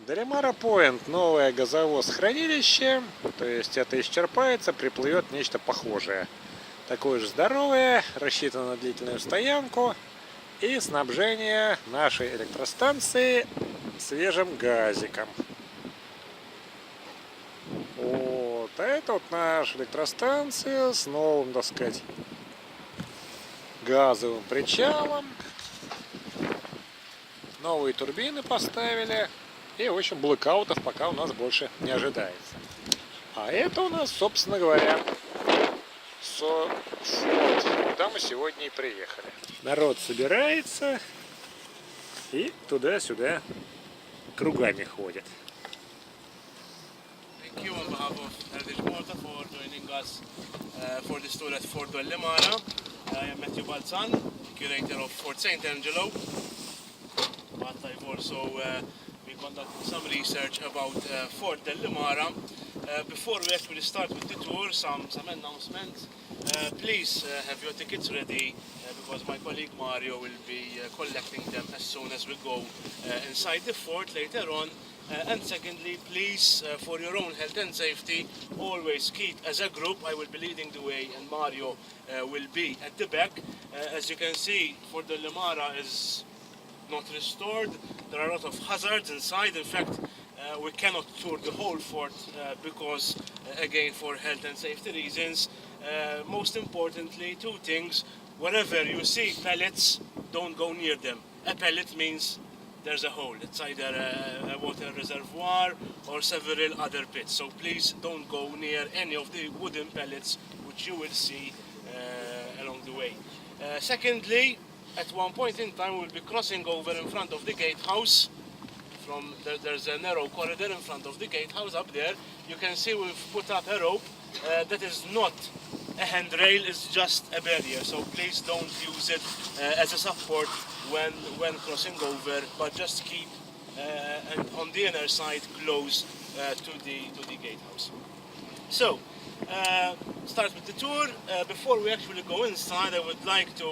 Delimara Point, новое газовоз-хранилище, то есть это исчерпается, приплывет нечто похожее. Такое же здоровое, рассчитано на длительную стоянку и снабжение нашей электростанции свежим газиком. Вот, а это вот наша электростанция с новым, так сказать, газовым причалом. Новые турбины поставили. И, в общем, блэкаутов пока у нас больше не ожидается. А это у нас, собственно говоря, форт, куда мы сегодня и приехали. Народ собирается и туда-сюда кругами ходит. Thank you on behalf of Heritage Malta for joining us for this tour at Fort Delimara. I am Matthew Balzan, curator of Fort St. Angelo, but I've also been conducting some research about Fort Delimara. Before we actually start with the tour, some announcements. Please have your tickets ready because my colleague Mario will be collecting them as soon as we go inside the fort later on. And secondly, please, for your own health and safety, always keep as a group. I will be leading the way and Mario will be at the back. As you can see, Fort Delimara is not restored. There are a lot of hazards inside. In fact, we cannot tour the whole fort because, again, for health and safety reasons. Most importantly, two things. Wherever you see pellets, don't go near them. A pellet means there's a hole. It's either a water reservoir or several other pits. So please don't go near any of the wooden pellets which you will see along the way. Secondly, at one point in time we'll be crossing over in front of the gatehouse. There's a narrow corridor in front of the gatehouse up there. You can see we've put up a rope that is not a handrail, it's just a barrier. So please don't use it as a support when crossing over, but just keep and on the inner side close to the gatehouse. So start with the tour. Before we actually go inside, I would like to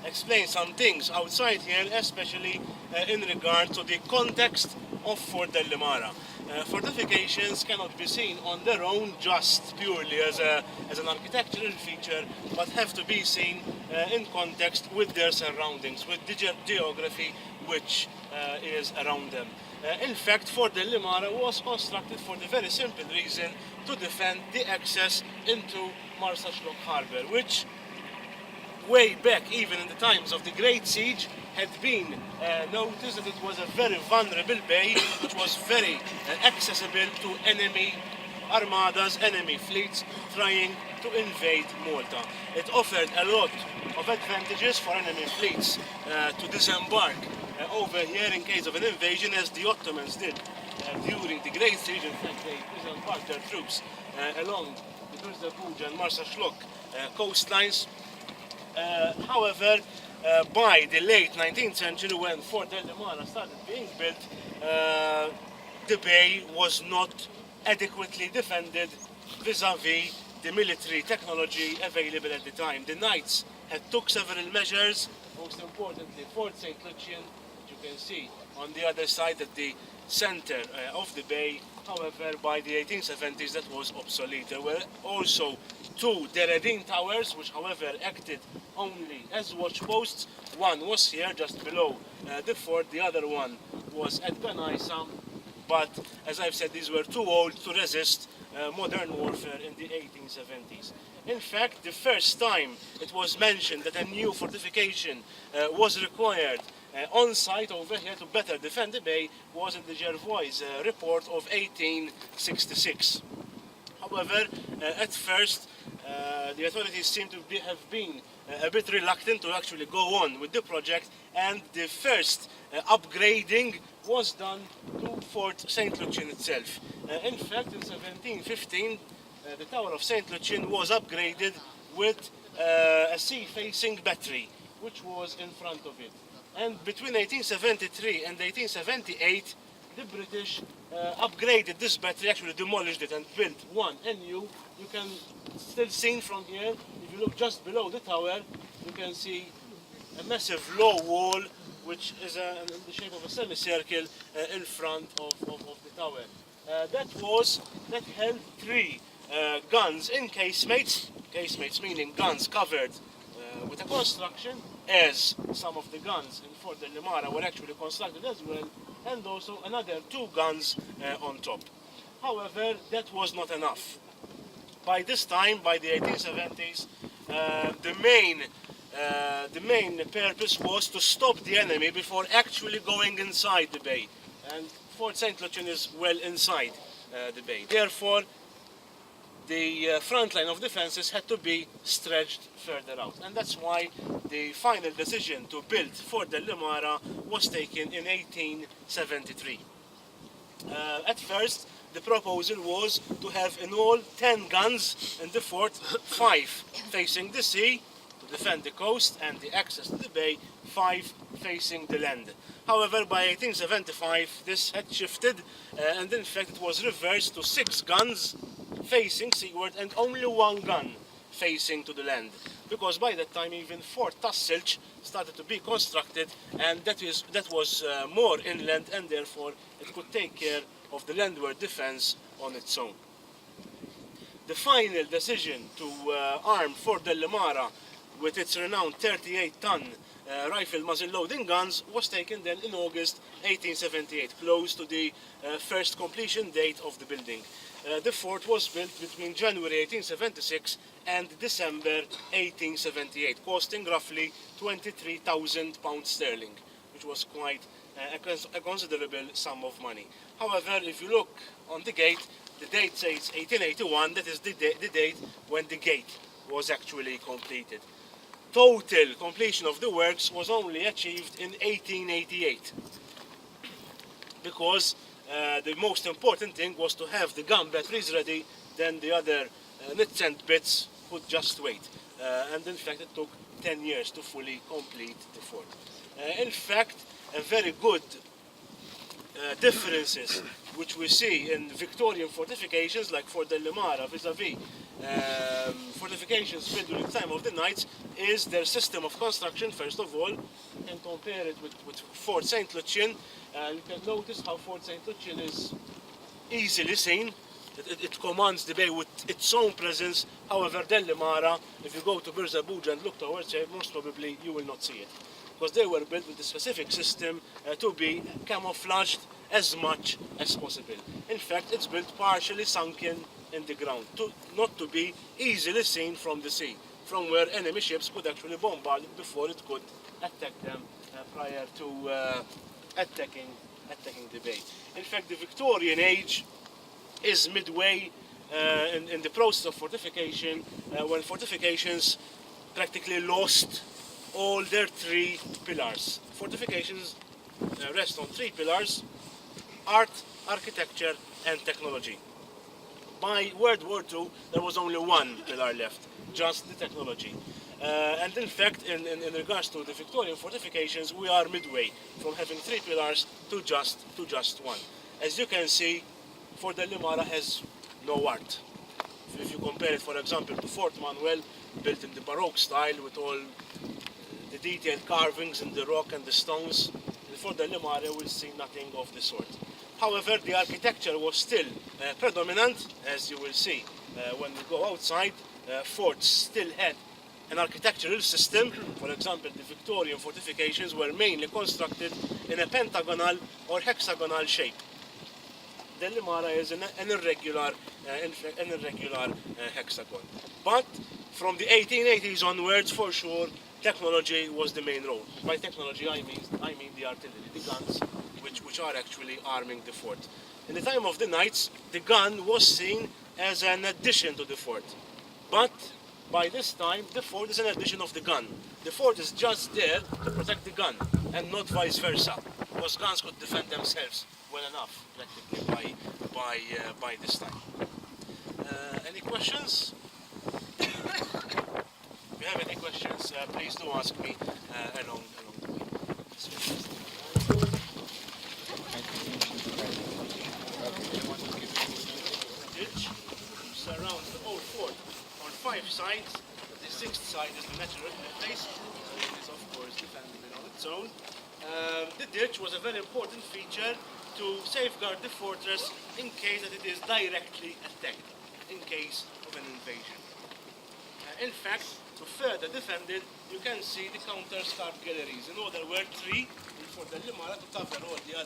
explain some things outside here, especially in regard to the context of Fort Delimara. Fortifications cannot be seen on their own just purely as an architectural feature, but have to be seen in context with their surroundings, with the geography which is around them. In fact, Fort Delimara was constructed for the very simple reason to defend the access into Marsaxlokk Harbour, which way back, even in the times of the Great Siege, had been noticed that it was a very vulnerable bay, which was very accessible to enemy armadas, enemy fleets trying to invade Malta. It offered a lot of advantages for enemy fleets to disembark over here in case of an invasion, as the Ottomans did during the Great Siege. In fact, they disembarked their troops along the Guthrie and Marsaxlokk coastlines. However, by the late 19th century, when Fort Delimara started being built, the bay was not adequately defended vis-à-vis the military technology available at the time. The Knights had took several measures, most importantly Fort St. Lucian, which you can see on the other side at the center of the bay. However, by the 1870s that was obsolete. There were also two Deredin towers, which however acted only as watch posts. One was here just below the fort, the other one was at Venice, but as I've said, these were too old to resist modern warfare in the 1870s. In fact, the first time it was mentioned that a new fortification was required on site over here to better defend the bay was in the Gervois report of 1866. However, at first, the authorities seem to have been a bit reluctant to actually go on with the project, and the first upgrading was done to Fort St. Lucian itself. In fact, in 1715, the Tower of St. Lucian was upgraded with a sea-facing battery, which was in front of it. And between 1873 and 1878, the British upgraded this battery, actually demolished it and built one anew. You can still see from here, if you look just below the tower, you can see a massive low wall which is in the shape of a semicircle in front of the tower. That held 3 guns in casemates meaning guns covered with a construction, as some of the guns in Fort Delimara were actually constructed as well, and also another 2 guns on top. However, that was not enough. By this time, by the 1870s, the main purpose was to stop the enemy before actually going inside the bay. And Fort St. Lucian is well inside the bay. Therefore, the front line of defences had to be stretched further out. And that's why the final decision to build Fort Delimara was taken in 1873. At first, the proposal was to have in all 10 guns in the fort, 5 facing the sea to defend the coast and the access to the bay, 5 facing the land. However, by 1875 this had shifted and in fact it was reversed to 6 guns facing seaward and only 1 gun facing to the land. Because by that time even Fort Tassilch started to be constructed, and that was more inland, and therefore it could take care of the landward defence on its own. The final decision to arm Fort Delimara with its renowned 38-ton rifle muzzle-loading guns was taken then in August 1878, close to the first completion date of the building. The fort was built between January 1876 and December 1878, costing roughly £23,000 sterling, which was quite a considerable sum of money. However, if you look on the gate, the date says 1881, that is the date when the gate was actually completed. Total completion of the works was only achieved in 1888, because the most important thing was to have the gun batteries ready, then the other nits and bits could just wait. And in fact it took 10 years to fully complete the fort. In fact, a very good differences which we see in Victorian fortifications like Fort Delimara vis-a-vis fortifications built during the time of the Knights is their system of construction. First of all, you can compare it with Fort St. Lucian. You can notice how Fort St. Lucian is easily seen. It commands the bay with its own presence. However, Delimara, if you go to Birza Buja and look towards it, most probably you will not see it, because they were built with a specific system to be camouflaged as much as possible. In fact, it's built partially sunken in the ground, not to be easily seen from the sea, from where enemy ships could actually bombard it before it could attack them prior to attacking the bay. In fact, the Victorian age is midway in the process of fortification, when fortifications practically lost all their 3 pillars. Fortifications rest on 3 pillars: art, architecture and technology. By World War II there was only 1 pillar left, just the technology. And in fact, in regards to the Victorian fortifications, we are midway from having 3 pillars to just 1. As you can see, Fort Delimara has no art. If you compare it, for example, to Fort Manuel, built in the Baroque style with all the detailed carvings in the rock and the stones, in Fort Delimara will see nothing of the sort. However, the architecture was still predominant, as you will see when we go outside. Forts still had an architectural system. For example, the Victorian fortifications were mainly constructed in a pentagonal or hexagonal shape. Delimara is an irregular hexagon. But from the 1880s onwards, for sure, technology was the main role. By technology, I mean the artillery, the guns, which are actually arming the fort. In the time of the Knights, the gun was seen as an addition to the fort. But by this time, the fort is an addition of the gun. The fort is just there to protect the gun, and not vice versa, because guns could defend themselves well enough, practically, by this time. Any questions? If you have any questions, please do ask me along the way. Bridge surrounds the old fort on 5 sides. The 6th side is the natural place. It is of course defendable on its own. the ditch was a very important feature to safeguard the fortress in case that it is directly attacked, in case of an invasion. In fact, to further defend it, you can see the counter-scarp galleries. In order, there were three in Fort Delimara to cover all the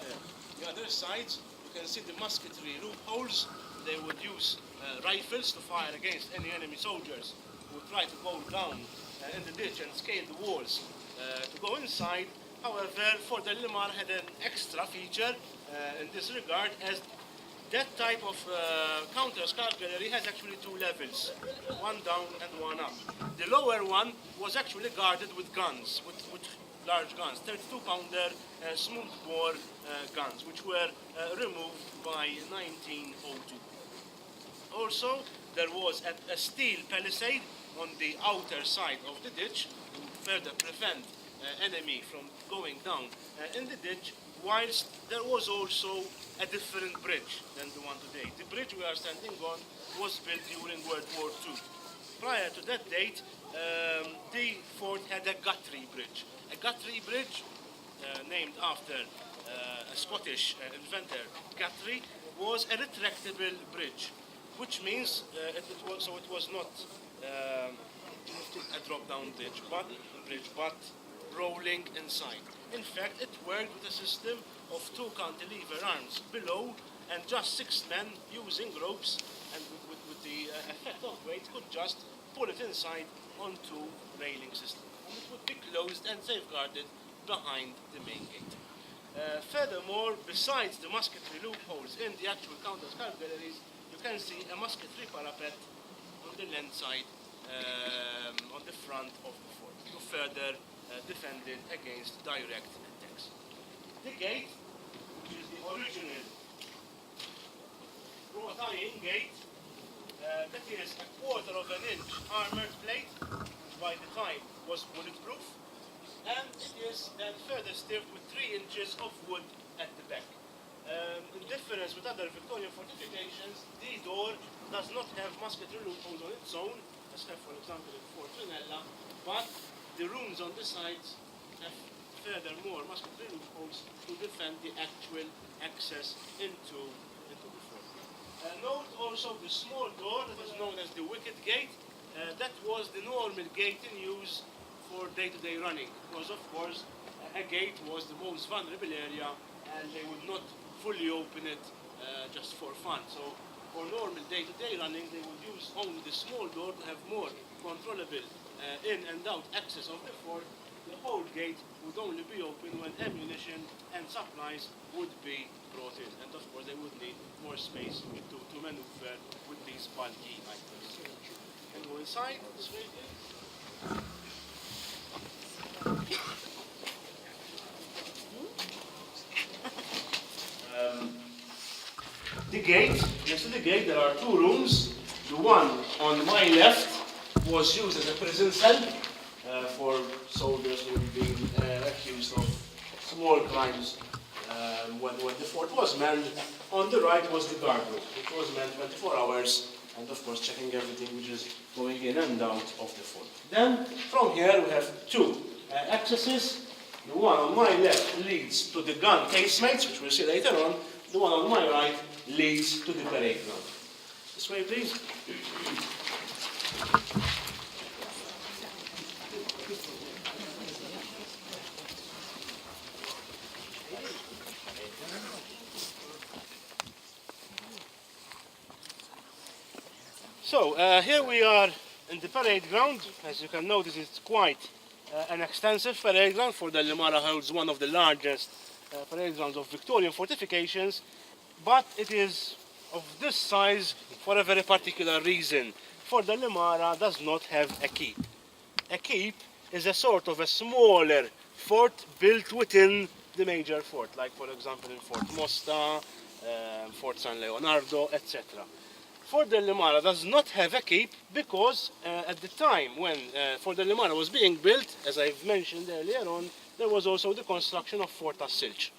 other sides. You can see the musketry loopholes. They would use rifles to fire against any enemy soldiers who would try to go down in the ditch and scale the walls to go inside. However, Fort Delimara had an extra feature in this regard, as that type of counter-scarp gallery has actually two levels, one down and one up. The lower one was actually guarded with guns, with large guns, 32-pounder smooth-bore guns, which were removed by 1902. Also, there was a steel palisade on the outer side of the ditch to further prevent enemy from going down in the ditch, whilst there was also a different bridge than the one today. The bridge we are standing on was built during World War II. Prior to that date, the fort had a Guthrie bridge. A Guthrie bridge, named after a Scottish inventor, Guthrie, was a retractable bridge, which means it was not a drop-down bridge, but rolling inside. In fact, it worked with a system of two cantilever arms below, and just 6 men using ropes and with the effect of weight could just pull it inside onto railing system. And it would be closed and safeguarded behind the main gate. Furthermore, besides the musketry loopholes in the actual counter-scarp galleries, you can see a musketry parapet on the left side, on the front of the fort, to further defend it against direct attacks. The gate, which is the original wrought iron gate, that is a 1/4 inch armoured plate, which by the time was bulletproof, and it is then further stiffed with 3 inches of wood at the back. In difference with other Victorian fortifications, the door does not have musketry loopholes on its own, as have, for example, in Fort Trinella, but the rooms on the sides have furthermore musketry loopholes to defend the actual access into the fort. Note also the small door that is known as the wicket gate. That was the normal gate in use for day-to-day running, because of course a gate was the most vulnerable area and they would not fully open it just for fun. So for normal day-to-day running, they would use only the small door to have more controllable in and out access of the fort. The whole gate would only be open when ammunition and supplies would be brought in. And of course, they would need more space to maneuver with these bulky items. And go inside this way, please. The gate, next to the gate, there are 2 rooms. The one on my left was used as a prison cell for soldiers who were being accused of small crimes when the fort was manned. On the right was the guard room, which was manned 24 hours, and of course checking everything which is going in and out of the fort. Then, from here we have 2 accesses. The one on my left leads to the gun casemates, which we'll see later on. The one on my right leads to the parade ground. This way, please. So, here we are in the parade ground. As you can notice, it's quite an extensive parade ground. Fort Delimara holds one of the largest parade grounds of Victorian fortifications, but it is of this size for a very particular reason. Fort Delimara does not have a keep. A keep is a sort of a smaller fort built within the major fort, like for example in Fort Mosta, Fort San Leonardo, etc. Fort Delimara does not have a keep because at the time when Fort Delimara was being built, as I've mentioned earlier on, there was also the construction of Fort Assilch.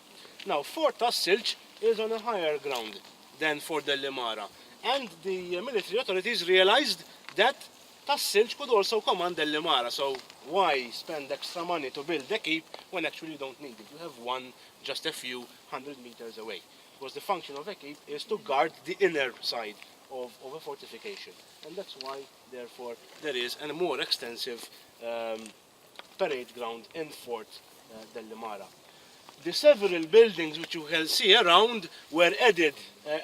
Now, Fort Assilch is on a higher ground than Fort Delimara, and the military authorities realized that tas-silġ could also command Delimara. So why spend extra money to build a keep when actually you don't need it? You have one just a few 100 meters away. Because the function of a keep is to guard the inner side of a fortification. And that's why, therefore, there is a more extensive parade ground in Fort Delimara. The several buildings which you can see around were added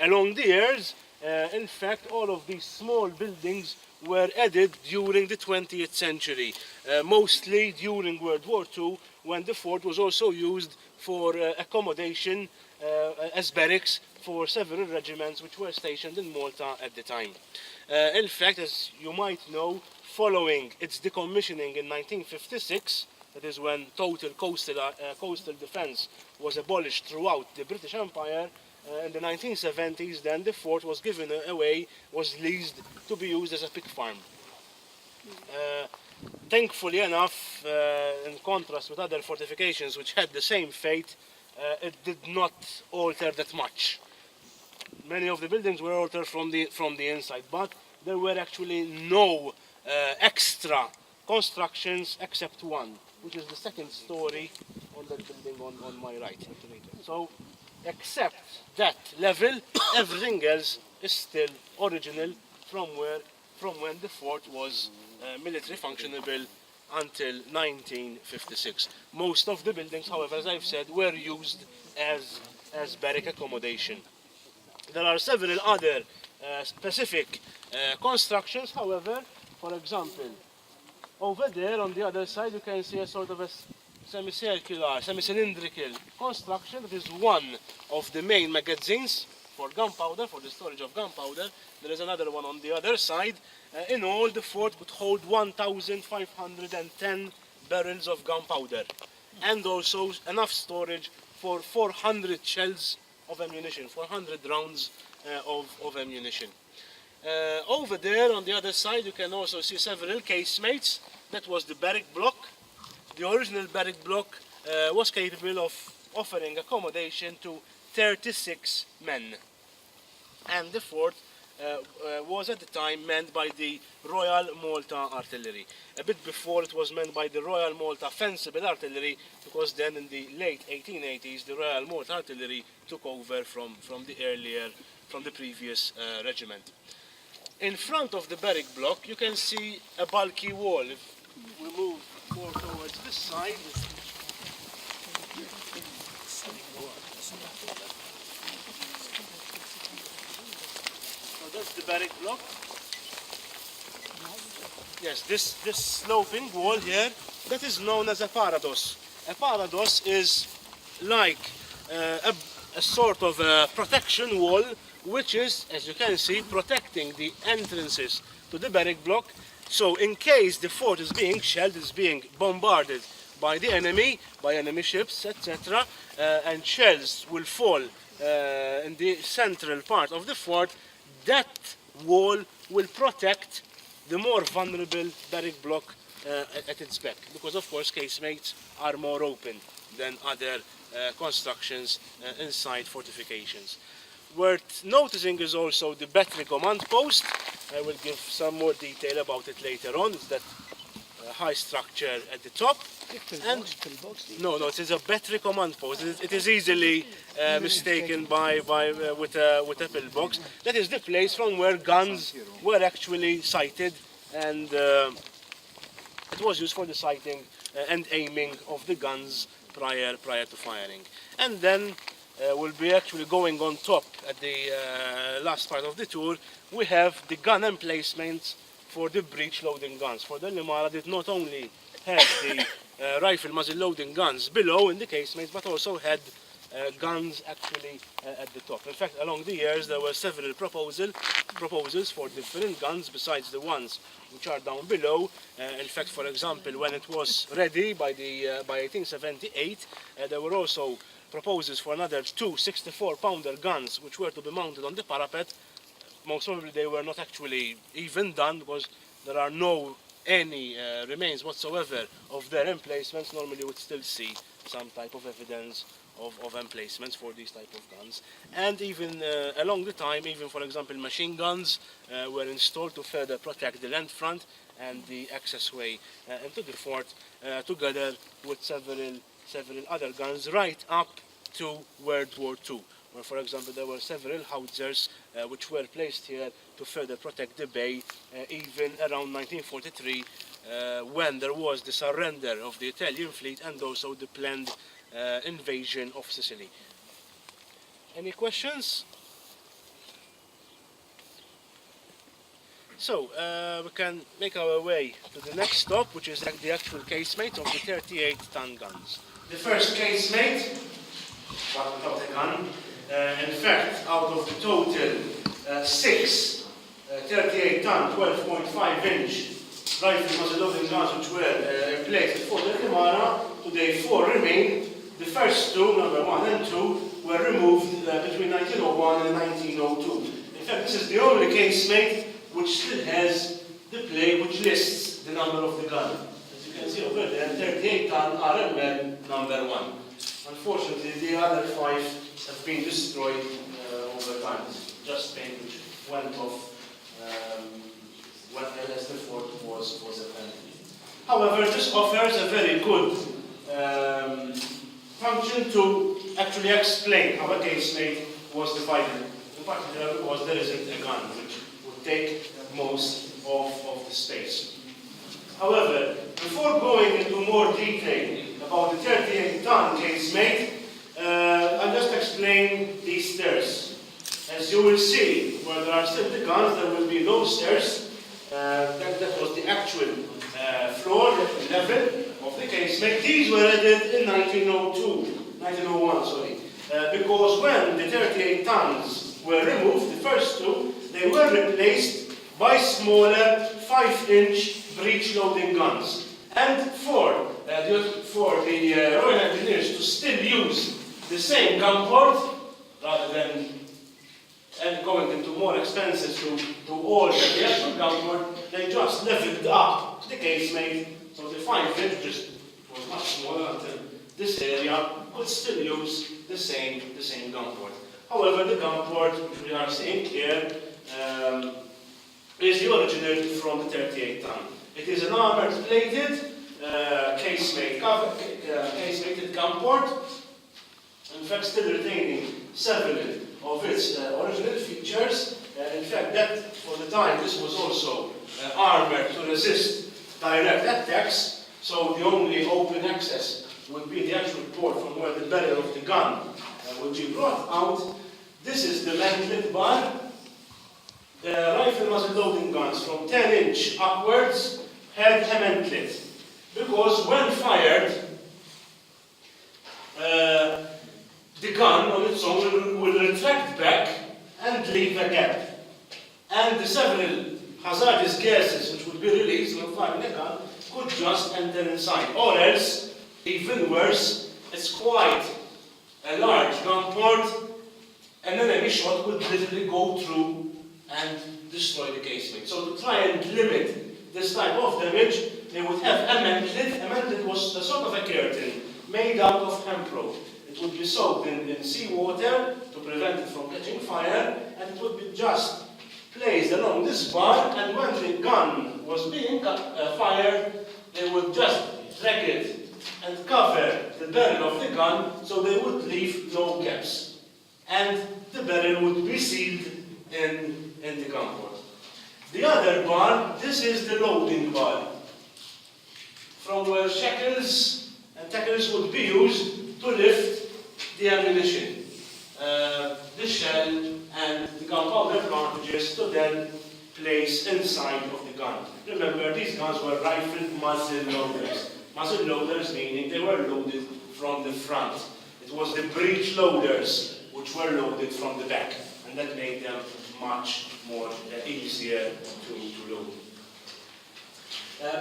along the years. In fact, all of these small buildings were added during the 20th century, mostly during World War II, when the fort was also used for accommodation as barracks for several regiments which were stationed in Malta at the time. In fact, as you might know, following its decommissioning in 1956, that is when total coastal defence was abolished throughout the British Empire, in the 1970s, then the fort was given away, was leased to be used as a pig farm. Thankfully enough, in contrast with other fortifications which had the same fate, it did not alter that much. Many of the buildings were altered from the inside, but there were actually no extra constructions except one, which is the second story on that building on my right. So, except that level, everything else is still original from when the fort was military functionable until 1956. Most of the buildings, however, as I've said, were used as barrack accommodation. There are several other specific constructions, however. For example, over there on the other side you can see a sort of a semicircular, semi-cylindrical construction. It is one of the main magazines for gunpowder, for the storage of gunpowder. There is another one on the other side. In all, the fort could hold 1,510 barrels of gunpowder, and also enough storage for 400 shells of ammunition, 400 rounds of ammunition. Over there on the other side you can also see several casemates. That was the Barrack Block. The original Barrack Block was capable of offering accommodation to 36 men. And the fort was at the time manned by the Royal Malta Artillery. A bit before it was manned by the Royal Malta Fencible Artillery, because then in the late 1880s the Royal Malta Artillery took over from the previous regiment. In front of the barrack block you can see a bulky wall. If we move more towards this side, so that's the barrack block. Yes, this sloping wall here, that is known as a parados. A parados is like a sort of a protection wall, which is, as you can see, protecting the entrances to the barrack block. So in case the fort is being shelled, is being bombarded by the enemy, by enemy ships, etc., and shells will fall in the central part of the fort, that wall will protect the more vulnerable barrack block at its back, because of course casemates are more open than other constructions inside fortifications. Worth noticing is also the battery command post. I will give some more detail about it later on. It's that high structure at the top. And no, it is a battery command post. It is easily mistaken with a pillbox. That is the place from where guns were actually sighted, and it was used for the sighting and aiming of the guns prior to firing. And then we'll be actually going on top at the last part of the tour. We have the gun emplacements for the breech loading guns. For the Delimara did not only have the rifle muzzle loading guns below in the casemates, but also had guns actually at the top. In fact, along the years there were several proposals for different guns besides the ones which are down below. In fact, for example, when it was ready by 1878, there were also proposals for another two 64-pounder guns which were to be mounted on the parapet. Most probably they were not actually even done, because there are any remains whatsoever of their emplacements. Normally you would still see some type of evidence of emplacements for these type of guns. And even along the time, even for example, machine guns were installed to further protect the land front and the accessway into the fort, together with several other guns right up to World War II, where, for example, there were several howitzers which were placed here to further protect the bay, even around 1943, when there was the surrender of the Italian fleet and also the planned invasion of Sicily. Any questions? So, we can make our way to the next stop, which is the actual casemate of the 38-ton guns. The first casemate, but without a gun, in fact, out of the total 6 38-ton, 12.5-inch rifle muzzle-loading guns which were in place at Fort Delimara, today 4 remain. The first 2, number 1 and 2, were removed between 1901 and 1902. In fact, this is the only casemate which still has the plate which lists the number of the gun. As you can see over there, 38-ton RML number 1. Unfortunately, the other 5 have been destroyed over time. Just paint which went off as the fort was abandoned. However, this offers a very good function to actually explain how a casemate was divided, in particular because there isn't a gun which would take most of the space. However, before going into more detail about the 38-ton casemate, I'll just explain these stairs. As you will see, where there are still the guns, there will be no stairs. That was the actual floor, the level of the casemate. These were added in 1901, sorry. Because when the 38 tons were removed, the first 2, they were replaced by smaller 5-inch breech loading guns. And for the Royal Engineers to still use the same gun port, rather than going into more expenses to alter the actual gun port, they just leveled up the casemate, so the 5-inch just was much smaller until this area could still use the same gun port. However, the gun port, which we are seeing here, is the original from the 38-ton. It is an armored-plated casemated gun port, in fact still retaining several of its original features. In fact, that for the time, this was also armored to resist direct attacks, so the only open access would be the actual port from where the barrel of the gun would be brought out. This is the mantlet bar. The rifle muzzle-loading guns from 10-inch upwards had a mantlet, because when fired, the gun on its own will retract back and leave a gap. And the several hazardous gases which would be released when firing a gun could just enter inside. Or else, even worse, it's quite a large gun port, and an enemy shot would literally go through and destroy the casemate. So to try and limit this type of damage, they would have a mantlet. A mantlet was a sort of a curtain made out of hemp rope. It would be soaked in seawater to prevent it from catching fire, and it would be just placed along this bar, and when the gun was being fired, they would just drag it and cover the barrel of the gun so they would leave no gaps. And the barrel would be sealed in the gun port. The other bar, this is the loading bar, from where shackles and tackles would be used to lift the ammunition, the shell and the gunpowder cartridges to then place inside of the gun. Remember, these guns were rifle muzzle loaders. Muzzle loaders meaning they were loaded from the front. It was the breech loaders which were loaded from the back, and that made them much more easier to load.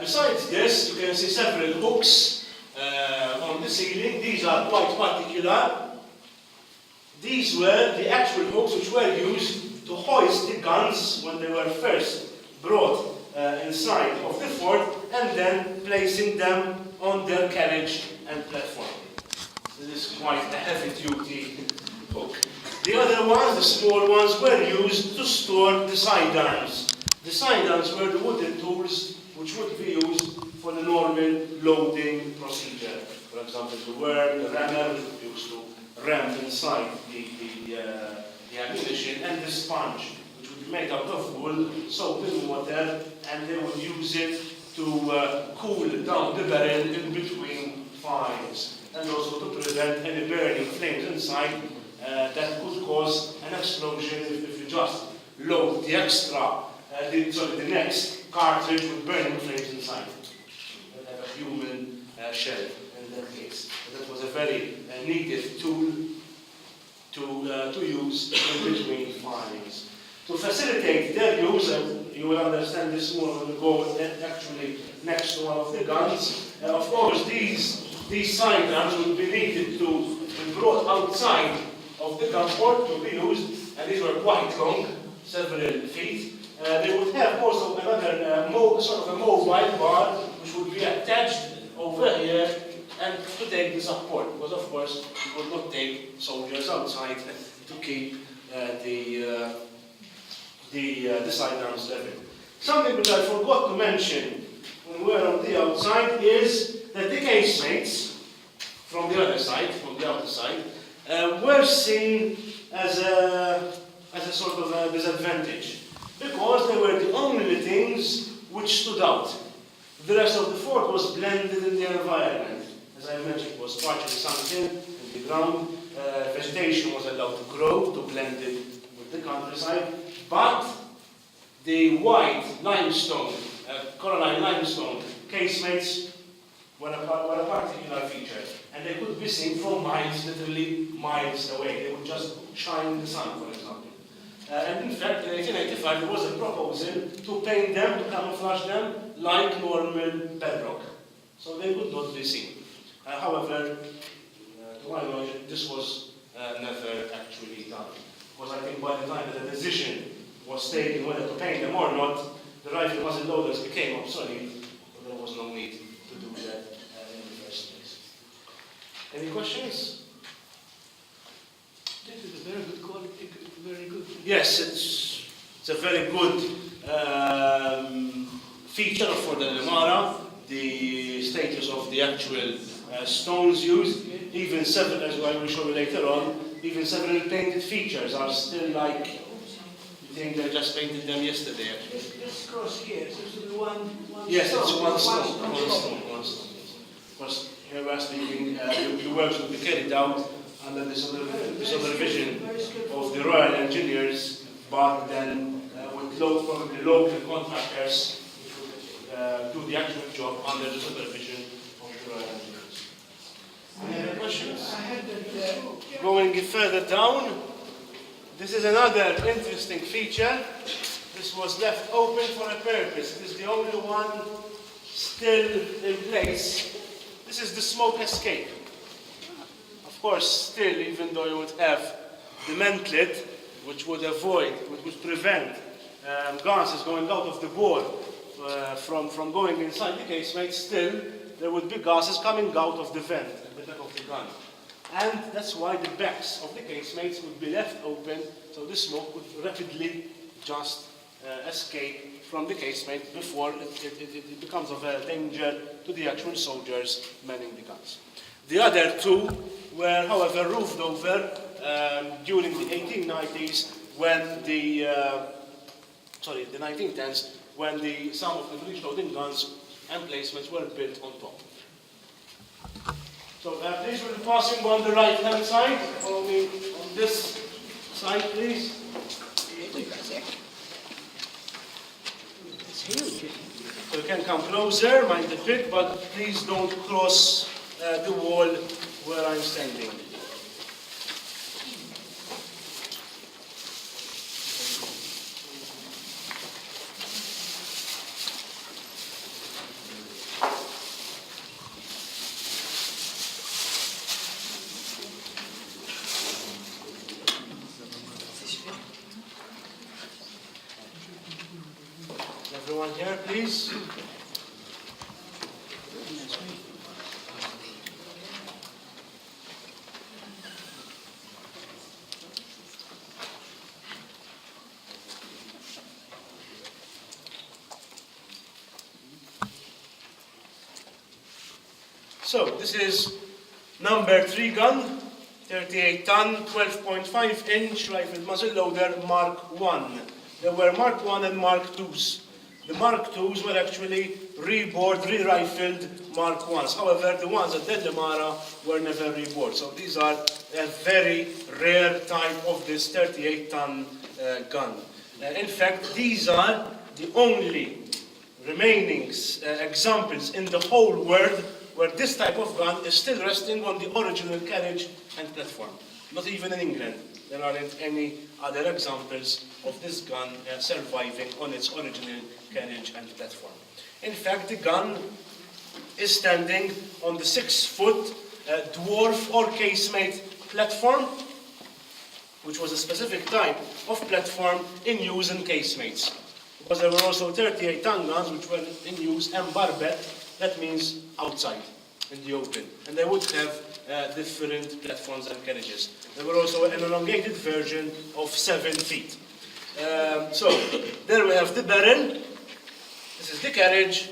Besides this, you can see several hooks on the ceiling. These are quite particular. These were the actual hooks which were used to hoist the guns when they were first brought inside of the fort, and then placing them on their carriage and platform. This is quite a heavy-duty hook. The other ones, the small ones, were used to store the sidearms. The sidearms were the wooden tools which would be used for the normal loading procedure. For example, the worm, the rammer, which we used to ram inside the ammunition, and the sponge, which would be made out of wool, soaked in water, and they would use it to cool down the barrel in between fires, and also to prevent any burning flames inside that could cause an explosion if you just load the extra, the next cartridge with burning flames inside. You'd have a human shell in that case. That was a very needed tool to use in between fires. To facilitate their use, and you will understand this more when we go actually next to one of the guns, of course these sidearms would be needed to be brought outside of the gun port to be used, and these were quite long, several feet. They would have also another sort of a mobile bar which would be attached over here and to take the support, because of course you would not take soldiers outside to keep the sidearms level. Something which I forgot to mention when we were on the outside is that the casemates from the other side, from the outer side, were seen as a sort of a disadvantage, because they were the only things which stood out. The rest of the fort was blended in the environment. As I mentioned, it was partially sunk in the ground. Vegetation was allowed to grow to blend it with the countryside, but the white limestone, coralline limestone casemates were a particular feature, and they could be seen from miles, literally miles away. They would just shine in the sun, for example. And in fact, in 1885, there was a proposal to paint them, to camouflage them, like normal bedrock, so they would not be seen. However, to my knowledge, this was never actually done, because I think by the time that the decision was taken whether to paint them or not, the rifle muzzle loaders became obsolete, so there was no need to do that in the first place. Any questions? This is a very good quality, very good. Yes, it's a very good feature for the Delimara, the status of the actual stones used. Even several, as I will show you later on, even several painted features are still like, you think they just painted them yesterday actually. This cross here, so it's one Yes, stone. it's one stone. Of course, here we are speaking, the works will be carried out under the supervision of the Royal Engineers, but then with probably local contractors do the actual job under the supervision of the Royal Engineers. Any other questions? I had that. Going further down, this is another interesting feature. This was left open for a purpose. It is the only one still in place. This is the smoke escape. Of course, still, even though you would have the mantlet, which would prevent gases going out of the bore from going inside the casemate, still there would be gases coming out of the vent at the back of the gun. And that's why the backs of the casemates would be left open, so the smoke would rapidly just escape from the casemate before it becomes of a danger to the actual soldiers manning the guns. The other two were, however, roofed over during the 1890s when the 1910s, when some of the breech loading guns emplacements were built on top. So please will be passing on the right hand side. Follow me on this side, please. So you can come closer, mind the pit, but please don't cross the wall where I'm standing. Everyone here, please. So this is number 3 gun, 38 ton, 12.5 inch rifled muzzle loader Mark 1. There were Mark 1 and Mark 2s. The Mark 2s were actually rebored, re-rifled Mark 1s. However, the ones at Delimara were never rebored. So these are a very rare type of this 38 ton gun. In fact, these are the only remaining examples in the whole world where this type of gun is still resting on the original carriage and platform. Not even in England. There aren't any other examples of this gun surviving on its original carriage and platform. In fact, the gun is standing on the 6-foot dwarf or casemate platform, which was a specific type of platform in use in casemates. Because there were also 38 ton guns which were in use en barbette, that means outside, in the open. And they would have different platforms and carriages. There were also an elongated version of 7 feet. So, there we have the barrel. This is the carriage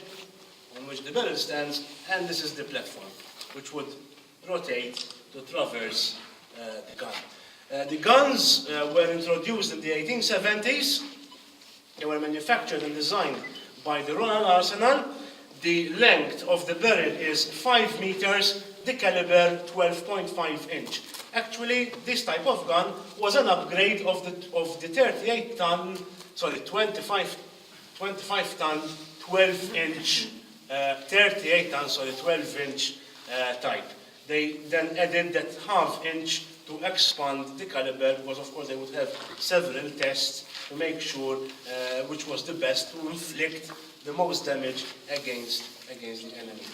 on which the barrel stands, and this is the platform, which would rotate to traverse the gun. The guns were introduced in the 1870s. They were manufactured and designed by the Royal Arsenal. The length of the barrel is 5 meters, the caliber 12.5 inch. Actually, this type of gun was an upgrade of the 38 ton, sorry, 25 ton, 12 inch, 38 ton, sorry, 12 inch type. They then added that half inch to expand the caliber, because of course they would have several tests to make sure which was the best to inflict the most damage against the enemy.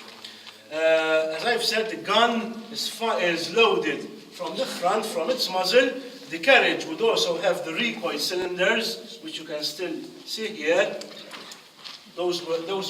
As I've said, the gun is loaded from the front, from its muzzle. The carriage would also have the recoil cylinders, which you can still see here. Those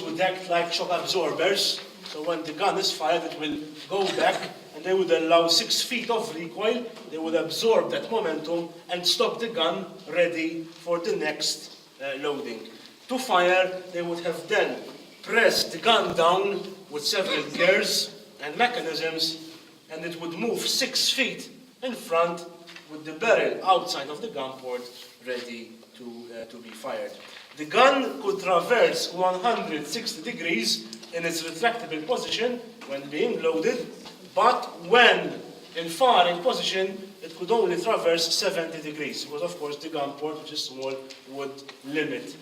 would act like shock absorbers. So when the gun is fired, it will go back, and they would allow 6 feet of recoil. They would absorb that momentum and stop the gun ready for the next loading. To fire, they would have then pressed the gun down with several gears and mechanisms, and it would move 6 feet in front with the barrel outside of the gun port ready to be fired. The gun could traverse 160 degrees in its retractable position when being loaded, but when in firing position, it could only traverse 70 degrees, because of course the gun port, which is small, would limit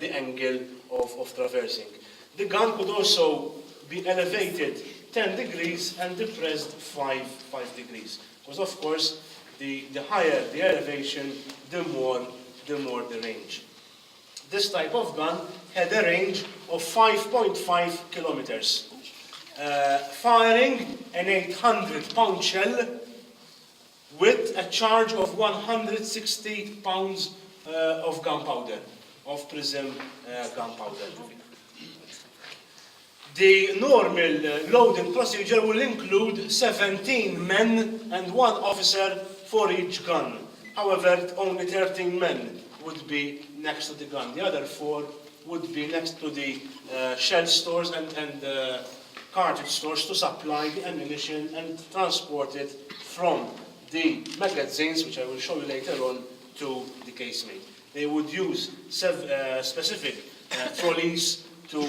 the angle of traversing. The gun could also be elevated 10 degrees and depressed 5 degrees, because of course the higher the elevation, the more the range. This type of gun had a range of 5.5 kilometers, firing an 800-pound shell with a charge of 160 pounds of gunpowder, of prism gunpowder. The normal loading procedure will include 17 men and 1 officer for each gun. However, only 13 men would be next to the gun. The other 4 would be next to the shell stores and cartridge stores to supply the ammunition and transport it from the magazines, which I will show you later on, to the casemate. They would use specific trolleys to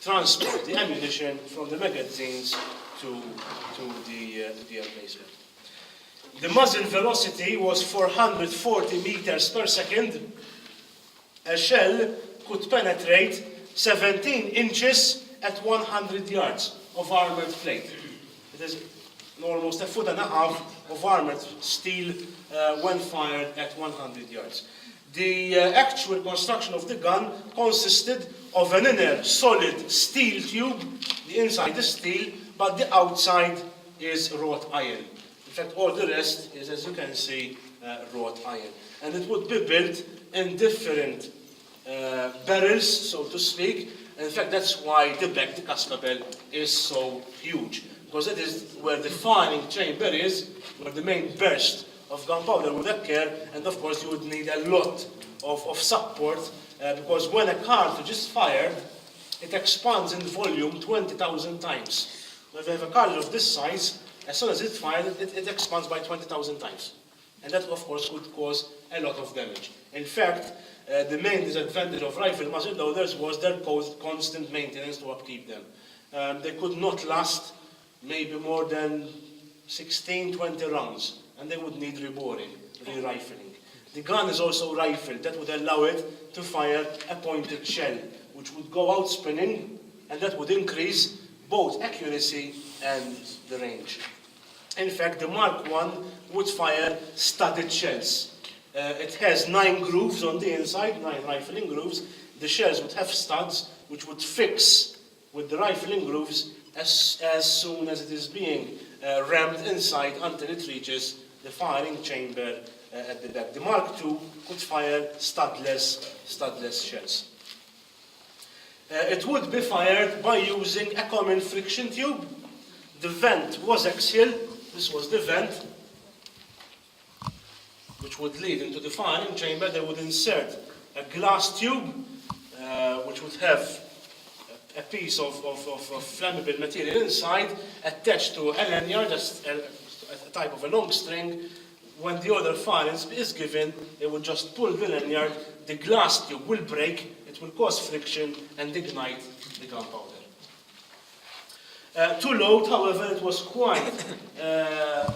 transport the ammunition from the magazines to the emplacement. The muzzle velocity was 440 meters per second. A shell could penetrate 17 inches at 100 yards of armored plate. It is almost 1.5 feet of armored steel when fired at 100 yards. The actual construction of the gun consisted of an inner solid steel tube. The inside is steel, but the outside is wrought iron. In fact, all the rest is, as you can see, wrought iron. And it would be built in different barrels, so to speak. And in fact, that's why the back, the cascabel, is so huge. Because it is where the firing chamber is, where the main burst of gunpowder would occur, and of course you would need a lot of support, because when a cartridge is fired, it expands in volume 20,000 times. If you have a caliber of this size, as soon as it's fired, it expands by 20,000 times. And that, of course, would cause a lot of damage. In fact, the main disadvantage of rifle muzzle loaders was their constant maintenance to upkeep them. They could not last maybe more than 16, 20 rounds, and they would need reboring, re-rifling. The gun is also rifled. That would allow it to fire a pointed shell, which would go out spinning, and that would increase both accuracy and the range. In fact, the Mark I would fire studded shells. It has 9 grooves on the inside, 9 rifling grooves. The shells would have studs, which would fix with the rifling grooves as soon as it is being rammed inside until it reaches the firing chamber at the back. The Mark II could fire studless shells. It would be fired by using a common friction tube. The vent was axial. This was the vent, which would lead into the firing chamber. They would insert a glass tube, which would have a piece of flammable material inside, attached to a lanyard, that's a type of a long string. When the order firing is given, they would just pull the lanyard, the glass tube will break, it will cause friction and ignite the gunpowder. To load, however, it was quite a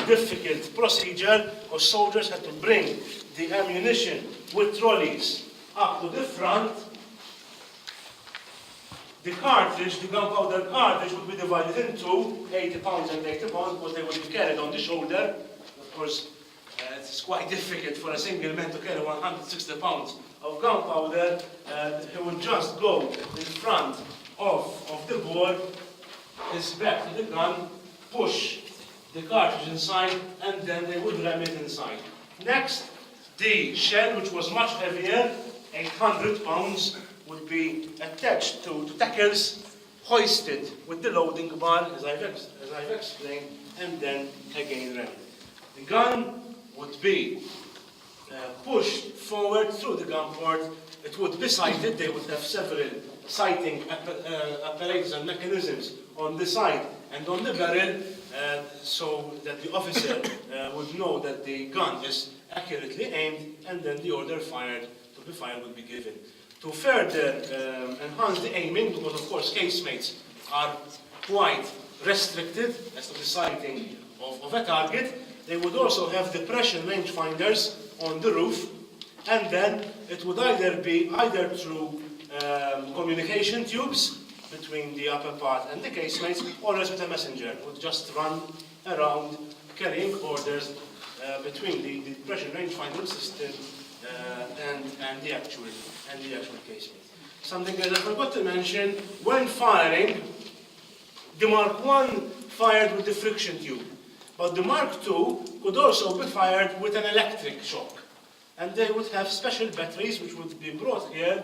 difficult procedure, because soldiers had to bring the ammunition with trolleys up to the front. The cartridge, the gunpowder cartridge, would be divided in two, 80 pounds and 80 pounds, because they would be carried on the shoulder. Of course, it's quite difficult for a single man to carry 160 pounds of gunpowder. He would just go in front of the bore, his back to the gun, push the cartridge inside, and then they would ram it inside. Next, the shell, which was much heavier, 800 pounds, would be attached to tackles, hoisted with the loading bar, as I've explained, and then again rammed. The gun would be pushed forward through the gun port. It would be sighted. They would have several sighting apparatus and mechanisms on the side and on the barrel, so that the officer would know that the gun is accurately aimed, and then the order to be fired would be given. To further enhance the aiming, because of course casemates are quite restricted as to the sighting of a target, they would also have the pressure rangefinders on the roof, and then it would either through communication tubes between the upper part and the casemates, or as with a messenger. It would just run around carrying orders between the pressure rangefinder system and the actual casemate. Something that I forgot to mention, when firing, the Mark I fired with the friction tube, but the Mark II could also be fired with an electric shock. And they would have special batteries which would be brought here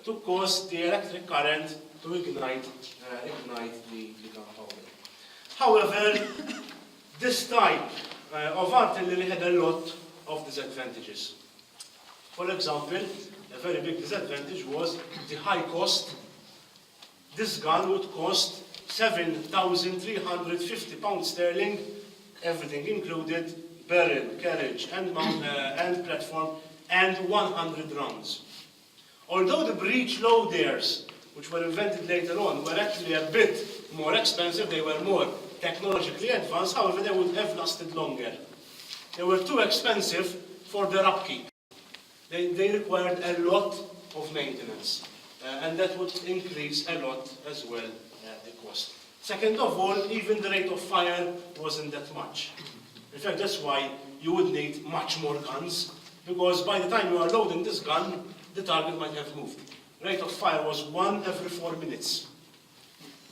to cause the electric current to ignite the gunpowder. However, this type of artillery had a lot of disadvantages. For example, a very big disadvantage was the high cost. This gun would cost 7,350 pounds sterling, everything included, barrel, carriage, and platform, and 100 rounds. Although the breech loaders, which were invented later on, were actually a bit more expensive, they were more technologically advanced, however, they would have lasted longer. They were too expensive for their upkeep. They required a lot of maintenance, and that would increase a lot as well the cost. Second of all, even the rate of fire wasn't that much. In fact, that's why you would need much more guns, because by the time you are loading this gun, the target might have moved. Rate of fire was 1 every 4 minutes.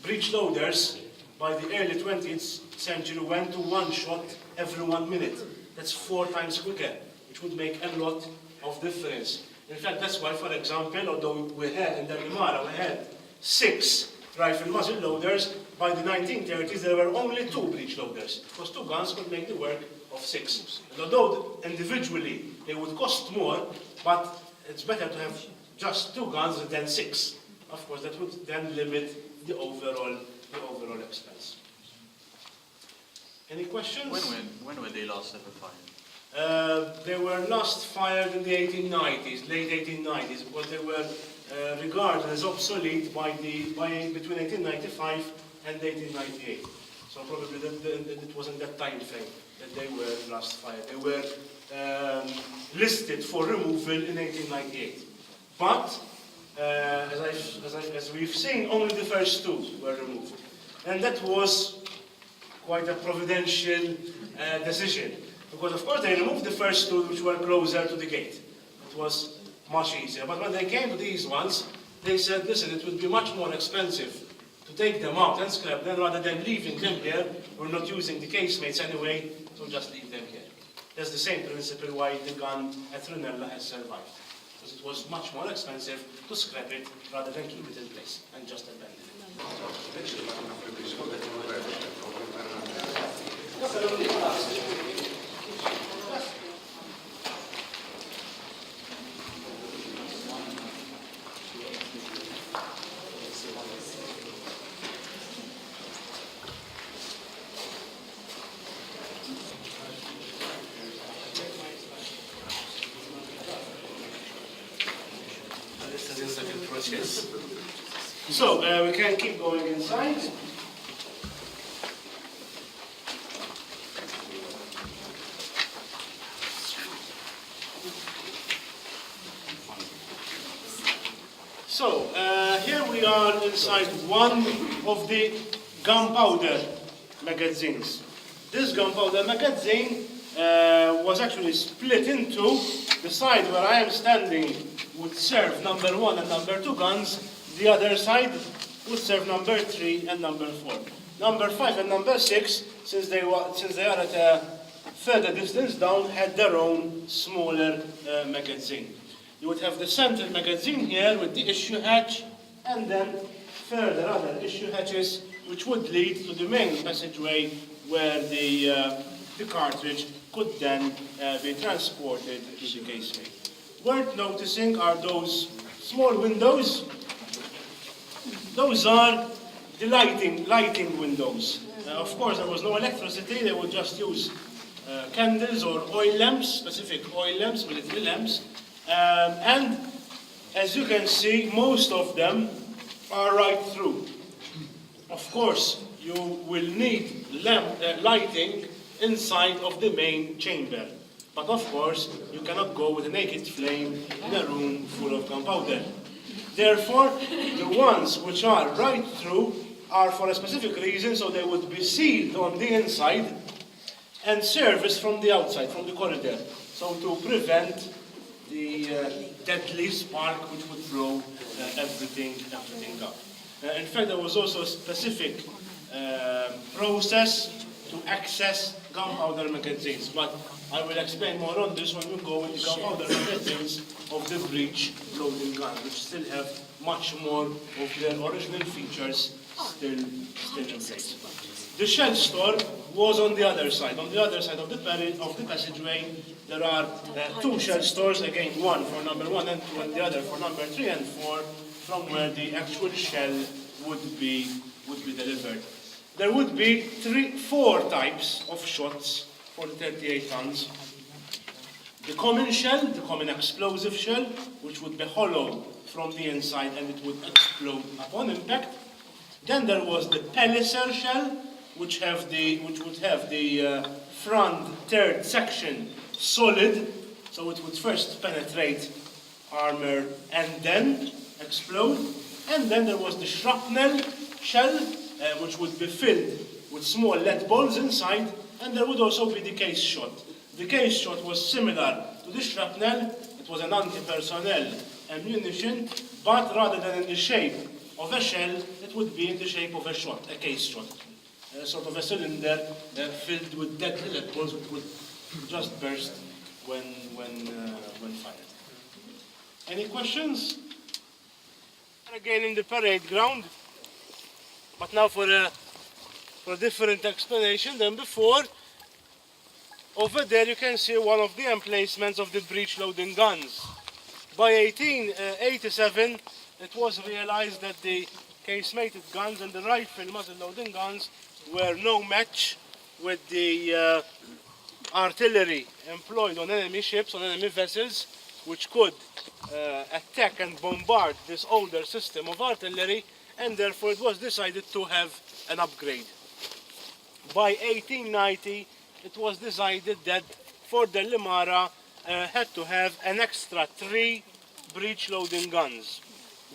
Breech loaders, by the early 20th century, went to 1 shot every 1 minute. That's 4 times quicker, which would make a lot of difference. In fact, that's why, for example, although we had in Delimara, we had 6 rifle muzzle loaders, by the 1930s there were only 2 breech loaders, because 2 guns could make the work of 6. And although individually they would cost more, but it's better to have just 2 guns than 6. of course, that would then limit the overall expense. Any questions? When were they last ever fired? They were last fired in the 1890s, late 1890s, because they were regarded as obsolete between 1895 and 1898. So probably it was in that time frame that they were last fired. They were listed for removal in 1898. But as we've seen, only the first two were removed, and that was quite a providential decision, because of course they removed the first two which were closer to the gate. It was much easier. But when they came to these ones, they said, listen, it would be much more expensive to take them out and scrap them rather than leaving them here. We're not using the casemates anyway, so just leave them here. That's the same principle why the gun at Renella has survived. Because it was much more expensive to scrap it rather than keep it in place and just abandon it. This is in second process. So we can keep going inside. So here we are inside one of the gunpowder magazines. This gunpowder magazine was actually split into the side where I am standing would serve number 1 and number 2 guns. The other side would serve number 3 and number 4. Number 5 and number 6, since they are at a further distance down, had their own smaller magazine. You would have the central magazine here with the issue hatch, and then further other issue hatches which would lead to the main passageway where the cartridge could then be transported to the casemate. Worth noticing are those small windows. Those are the lighting windows. Of course, there was no electricity. They would just use candles or oil lamps, specific oil lamps, military lamps. And as you can see, most of them are right through. Of course, you will need lighting inside of the main chamber. But of course, you cannot go with a naked flame in a room full of gunpowder. Therefore, the ones which are right through are for a specific reason, so they would be sealed on the inside and serviced from the outside, from the corridor, so to prevent the deadly spark which would blow everything up. In fact, there was also a specific process to access gunpowder magazines, but I will explain more on this when we go into gunpowder magazines of the Breech loading gun, which still have much more of their original features still in place. The shell store was on the other side. On the other side of the passageway, there are two shell stores, again, one for number 1 and 2, and the other for number 3 and 4, from where the actual shell would be delivered. There would be 4 types of shots for the 38 tons. The common shell, the common explosive shell, which would be hollow from the inside and it would explode upon impact. Then there was the Palliser shell, which would have the front third section solid, so it would first penetrate armor and then explode. And then there was the shrapnel shell, which would be filled with small lead balls inside, and there would also be the case shot. The case shot was similar to the shrapnel. It was an anti-personnel ammunition, but rather than in the shape of a shell, it would be in the shape of a shot, a case shot. Sort of a cylinder filled with deadly lead balls which would just burst when fired. Any questions? Again in the parade ground, but now for a different explanation than before. Over there you can see one of the emplacements of the breech loading guns. By 1887, it was realized that the casemated guns and the rifle muzzle loading guns were no match with the artillery employed on enemy ships, on enemy vessels, which could attack and bombard this older system of artillery, and therefore it was decided to have an upgrade. By 1890, it was decided that Fort Delimara had to have an extra 3 breech loading guns.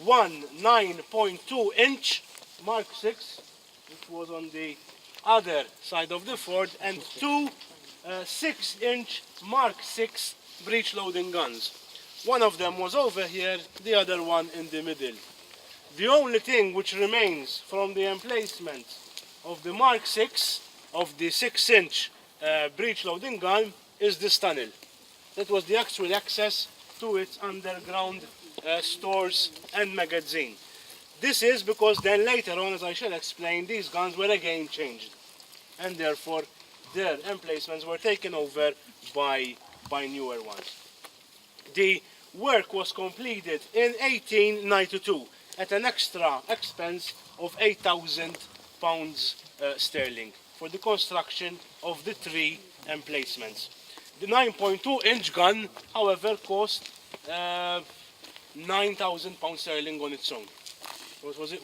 One 9.2-inch Mark 6, which was on the other side of the fort, and 2 6-inch Mark 6 breech loading guns. One of them was over here, the other one in the middle. The only thing which remains from the emplacement of the Mark 6, of the 6-inch breech loading gun, is this tunnel. That was the actual access to its underground stores and magazine. This is because then later on, as I shall explain, these guns were again changed, and therefore their emplacements were taken over by newer ones. The work was completed in 1892 at an extra expense of £8,000 sterling for the construction of the 3 emplacements. The 9.2-inch gun, however, cost £9,000 sterling on its own.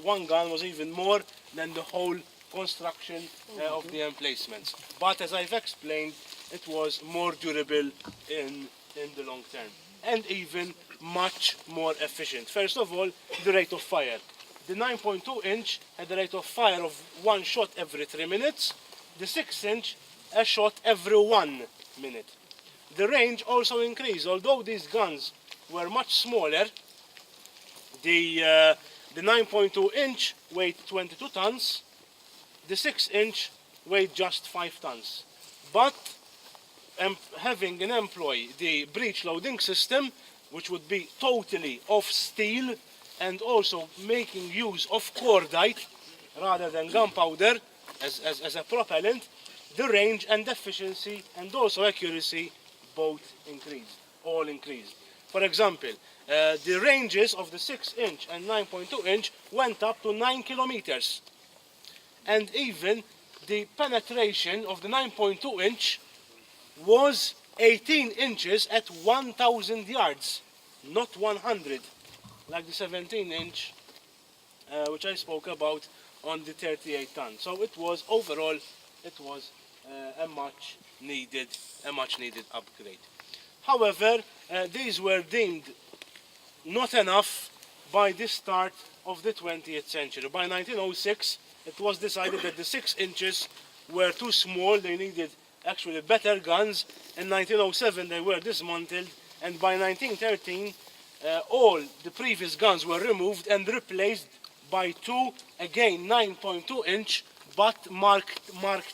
One gun was even more than the whole construction of the emplacements. But as I've explained, it was more durable in the long term, and even much more efficient. First of all, the rate of fire. The 9.2-inch had a rate of fire of 1 shot every 3 minutes. The 6-inch, a shot every 1 minute. The range also increased. Although these guns were much smaller, the 9.2-inch weighed 22 tons, the 6-inch weighed just 5 tons. But having an employ the breech loading system, which would be totally of steel, and also making use of cordite rather than gunpowder as a propellant, the range and efficiency and also accuracy both increased, all increased. For example, the ranges of the 6-inch and 9.2-inch went up to 9 kilometers. And even the penetration of the 9.2-inch was 18 inches at 1,000 yards, not 100, like the 17-inch, which I spoke about on the 38 ton. So it was overall, it was a much needed upgrade. However, these were deemed not enough by the start of the 20th century. By 1906, it was decided that the 6 inches were too small. They needed actually better guns. In 1907, they were dismantled, and by 1913, all the previous guns were removed and replaced by 2, again 9.2-inch, but Mark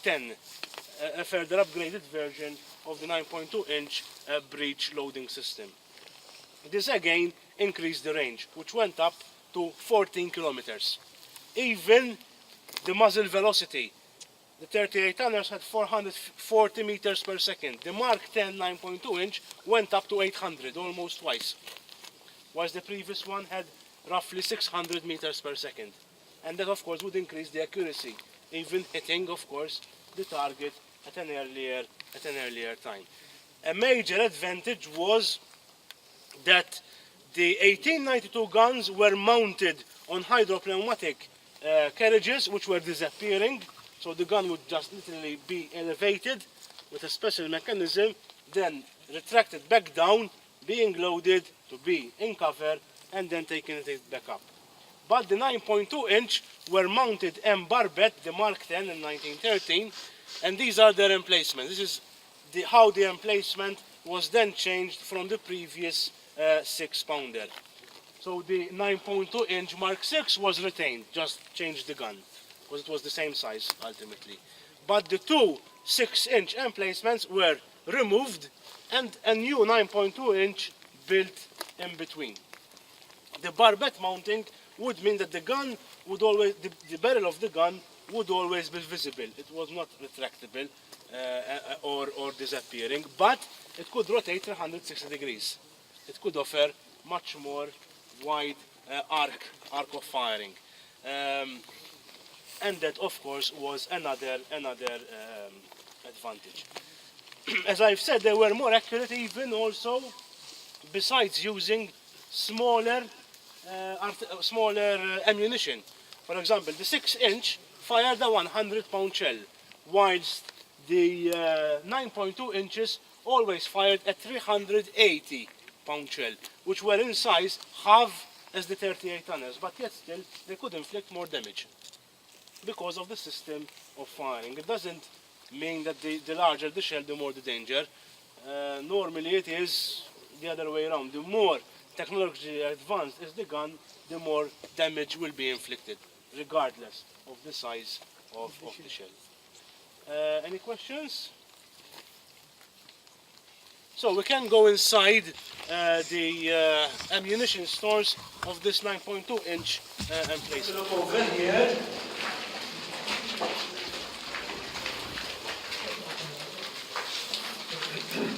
10, a further upgraded version of the 9.2-inch breech loading system. This again increased the range, which went up to 14 kilometers. Even the muzzle velocity, the 38 tonners had 440 meters per second. The Mark 10 9.2-inch went up to 800, almost twice, whilst the previous one had roughly 600 meters per second. And that, of course, would increase the accuracy, even hitting, of course, the target at an earlier time. A major advantage was that the 1892 guns were mounted on hydropneumatic carriages, which were disappearing. So the gun would just literally be elevated with a special mechanism, then retracted back down, being loaded to be in cover, and then taken it back up. But the 9.2-inch were mounted en barbette, the Mark 10 in 1913, and these are their emplacements. This is how the emplacement was then changed from the previous 6-pounder. So the 9.2-inch Mark 6 was retained, just changed the gun, because it was the same size ultimately. But the 2 6-inch emplacements were removed and a new 9.2-inch built in between. The barbette mounting would mean that the gun would always, the barrel of the gun would always be visible. It was not retractable or disappearing, but it could rotate 360 degrees. It could offer much more wide arc of firing. And that, of course, was another advantage. As I've said, they were more accurate even also, besides using smaller ammunition. For example, the 6-inch fired a 100-pound shell, whilst the 9.2 inches always fired a 380-pound shell, which were in size half as the 38-tonners, but yet still they could inflict more damage because of the system of firing. It doesn't mean that the larger the shell, the more the danger. Normally it is the other way around. The more technologically advanced is the gun, the more damage will be inflicted, regardless of the size of the shell. Any questions? So we can go inside the ammunition stores of this 9.2-inch emplacement. Look over here.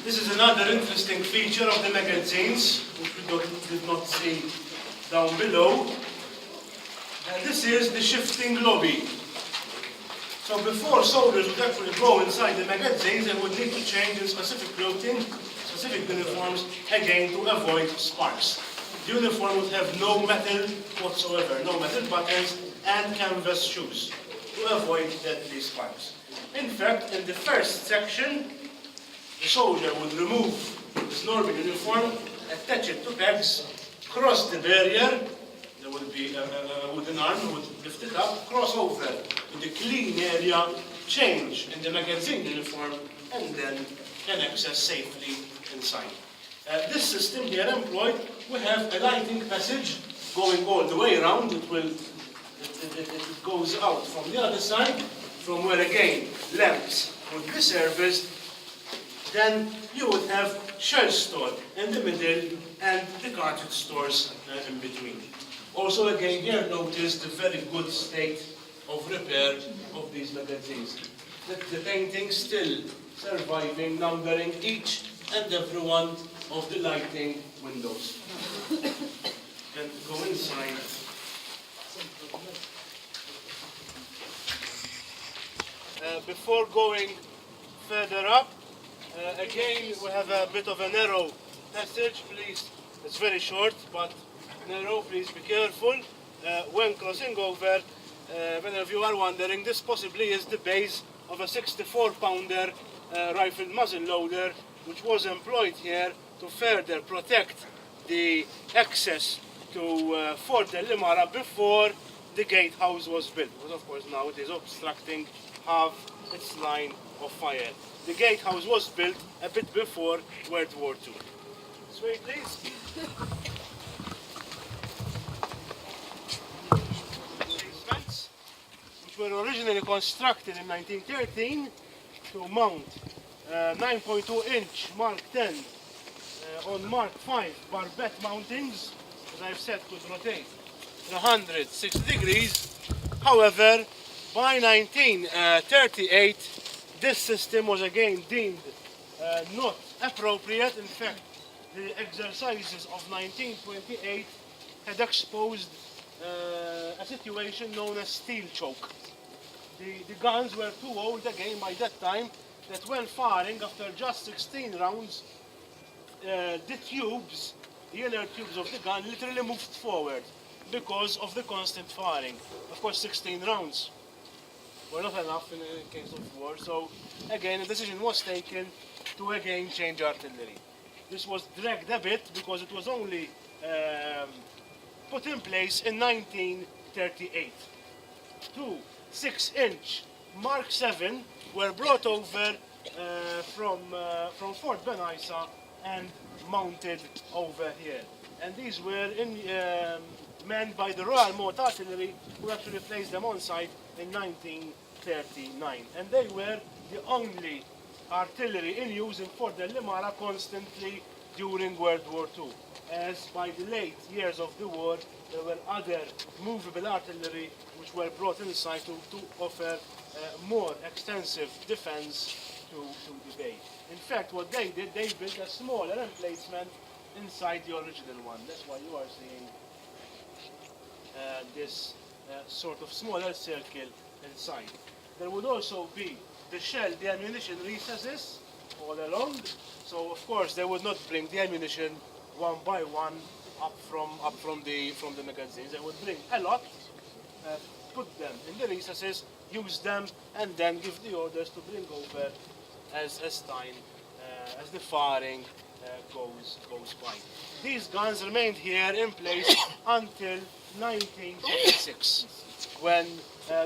This is another interesting feature of the magazines, which we did not see down below. And this is the shifting lobby. So before soldiers would actually go inside the magazines, they would need to change in specific clothing, specific uniforms, again to avoid sparks. The uniform would have no metal whatsoever, no metal buttons, and canvas shoes to avoid deadly sparks. In fact, in the first section, the soldier would remove his normal uniform, attach it to pegs, cross the barrier. There would be a wooden arm who would lift it up, cross over to the clean area, change in the magazine uniform, and then can access safely inside. This system here employed, we have a lighting passage going all the way around. It goes out from the other side, from where again lamps would be serviced. Then you would have shell store in the middle and the cartridge stores in between. Also again here notice the very good state of repair of these magazines. The painting still surviving, numbering each and every one of the lighting windows. Then go inside. Before going further up, again, we have a bit of a narrow passage, please. It's very short, but narrow, please be careful. When crossing over, many of you are wondering, this possibly is the base of a 64-pounder rifle muzzle loader, which was employed here to further protect the access to Fort Delimara before the gatehouse was built. Because of course now it is obstructing half its line of fire. The gatehouse was built a bit before World War II. This way, please. These vents, which were originally constructed in 1913 to mount 9.2-inch Mark 10 on Mark 5 barbette mountings, as I've said, could rotate 160 degrees. However, by 1938, this system was again deemed not appropriate. In fact, the exercises of 1928 had exposed a situation known as steel choke. The guns were too old again by that time, that when firing after just 16 rounds, the tubes, the inner tubes of the gun literally moved forward because of the constant firing. Of course, 16 rounds were not enough in case of war, so again a decision was taken to again change artillery. This was dragged a bit because it was only put in place in 1938. Two 6-inch Mark 7 were brought over from Fort Venice and mounted over here. And these were manned by the Royal Motor Artillery, who actually placed them on site in 1939. And they were the only artillery in use in Fort Delimara constantly during World War II. As by the late years of the war, there were other movable artillery which were brought inside to offer more extensive defense to the bay. In fact, what they did, they built a smaller emplacement inside the original one. That's why you are seeing this sort of smaller circle inside. There would also be the ammunition recesses all along. So of course they would not bring the ammunition one by one up from the magazines. They would bring a lot, put them in the recesses, use them, and then give the orders to bring over as time, as the firing goes by. These guns remained here in place until 1956, when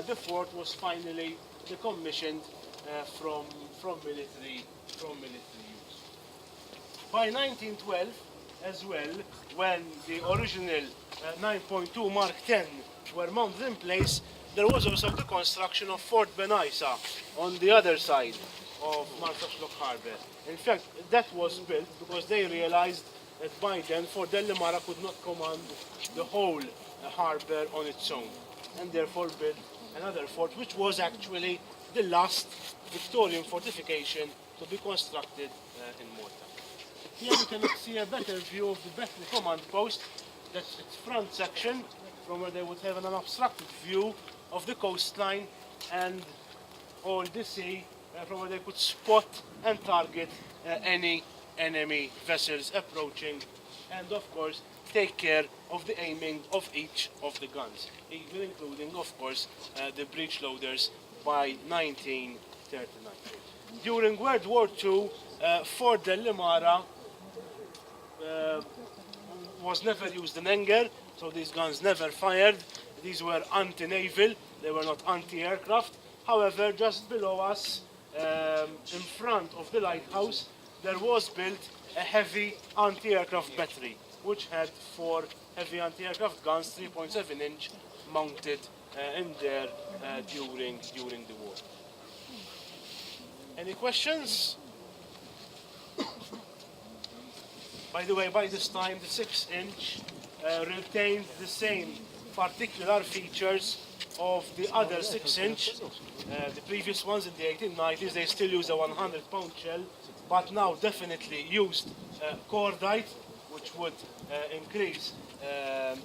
the fort was finally decommissioned from military use. By 1912, as well, when the original 9.2 Mark 10 were mounted in place, there was also the construction of Fort Venice on the other side of Martha's Lock Harbour. In fact, that was built because they realized that by then Fort Delimara could not command the whole harbour on its own, and therefore built another fort, which was actually the last Victorian fortification to be constructed in Malta. Here you can see a better view of the battle command post. That's its front section, from where they would have an unobstructed view of the coastline and all the sea, from where they could spot and target any enemy vessels approaching, and of course take care of the aiming of each of the guns, even including of course the breech loaders by 1939. During World War II, Fort Delimara was never used in anger, so these guns never fired. These were anti-naval, they were not anti-aircraft. However, just below us, in front of the lighthouse, there was built a heavy anti-aircraft battery, which had 4 heavy anti-aircraft guns, 3.7-inch, mounted in there during the war. Any questions? By the way, by this time, the 6-inch retained the same particular features of the other 6-inch. The previous ones in the 1890s, they still use a 100-pound shell, but now definitely used cordite, which would increase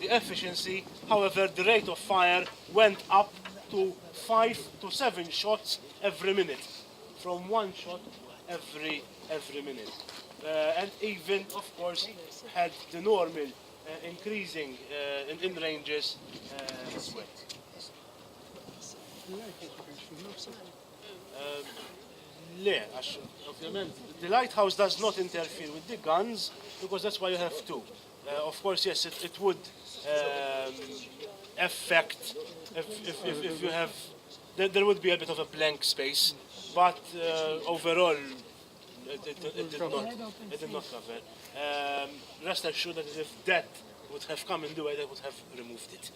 the efficiency. However, the rate of fire went up to 5 to 7 shots every minute, from 1 shot every minute. And even, of course, had the normal increasing in ranges as well. The lighthouse does not interfere with the guns, because that's why you have 2. Of course, yes, it would affect if you have, there would be a bit of a blank space, but overall it did not cover. Rest assured that if that would have come in the way, they would have removed it.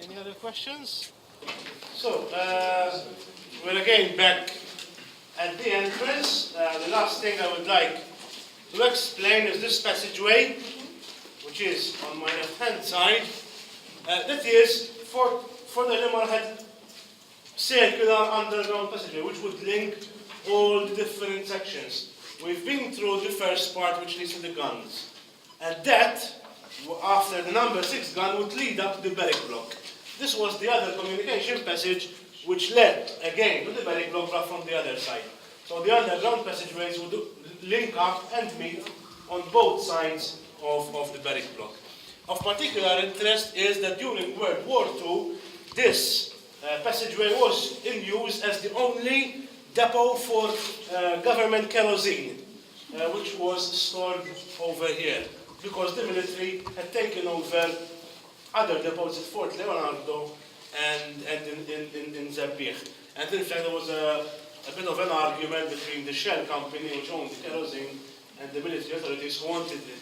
Any other questions? So, we're again back at the entrance. The last thing I would like to explain is this passageway, which is on my left-hand side. That is, for the Delimara had circular underground passageway, which would link all the different sections. We've been through the first part, which leads to the guns. And that, after the number 6 gun, would lead up to the Barrack Block. This was the other communication passage, which led again to the Barrack Block, but from the other side. So the underground passageways would link up and meet on both sides of the Barrack Block. Of particular interest is that during World War II, this passageway was in use as the only depot for government kerosene, which was stored over here, because the military had taken over other depots at Fort Leonardo and in Zabbih. And in fact, there was a bit of an argument between the Shell company, which owned the kerosene, and the military authorities who wanted it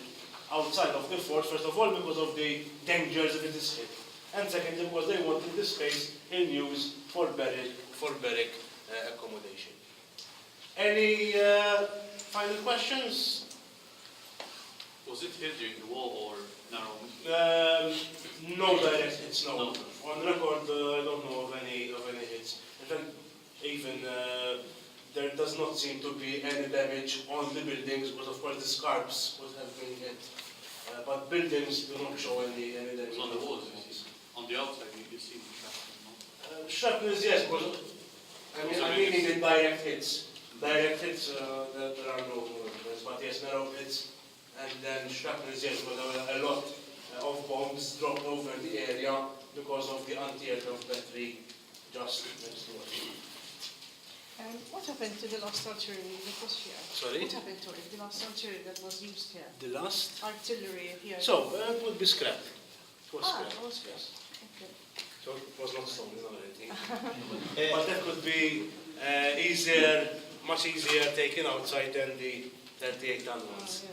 outside of the fort, first of all because of the dangers if it is hit, and secondly because they wanted the space in use for barrack accommodation. Any final questions? Was it hit during the war or no? No direct hits, no. On record, I don't know of any hits. In fact, even there does not seem to be any damage on the buildings, because of course the scarps would have been hit But buildings do not show any damage. It's on the walls, you see. On the outside, you see the shrapnel, no? Shrapnels, yes, because I mean in direct hits. Direct hits, there are no movements, but yes, narrow hits. And then shrapnels, yes, but there were a lot of bombs dropped over the area because of the Untitled Battery just next door. What happened to the last artillery that was here? Sorry? What happened to it, the last artillery that was used here? The last? Artillery here. So, it would be scrapped. It was scrapped. It was Yes. Okay. So it was not stolen or anything. But that could be easier, much easier taken outside than the 38-ton ones.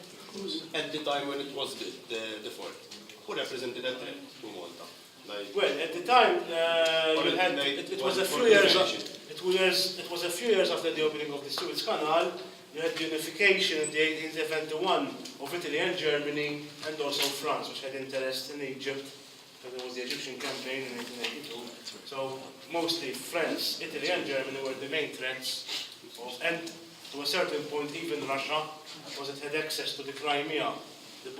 At the time when it was the fort, who represented that threat to Malta? Like, Well, at the time, or you had, like it was a for few years. unification. It was a few years after the opening of the Suez Canal. You had the unification in the 1871 of Italy and Germany, and also France, which had interest in Egypt. So there was the Egyptian campaign in 1882. So mostly France, Italy, and Germany were the main threats. And to a certain point, even Russia, because it had access to the Crimea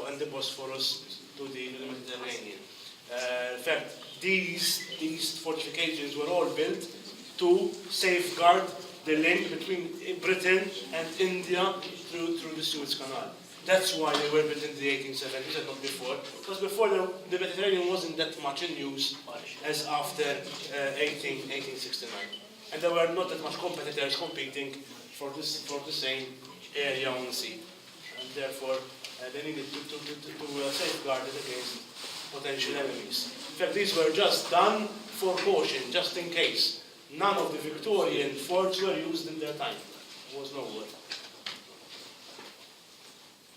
and the Bosphorus to the Mediterranean. In fact, these fortifications were all built to safeguard the link between Britain and India through the Suez Canal. That's why they were built in the 1870s and not before. Because before the Mediterranean wasn't that much in use as after 1869. And there were not that much competitors competing for the same area on the sea. And therefore, they needed to safeguard it against potential enemies. In fact, these were just done for caution, just in case. None of the Victorian forts were used in their time. There was no war.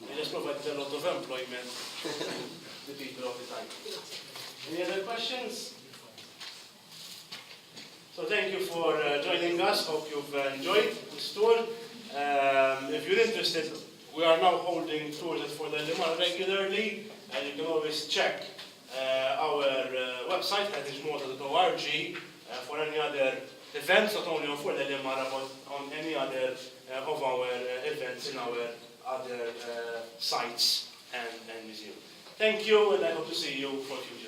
They just provided a lot of employment to the people of the time. Any other questions? So thank you for joining us. Hope you've enjoyed this tour. If you're interested, we are now holding tours at Fort Delimara regularly, and you can always check our website, heritage.org, for any other events, not only on Fort Delimara, but on any other of our events in our other sites and museums. Thank you, and I hope to see you for future.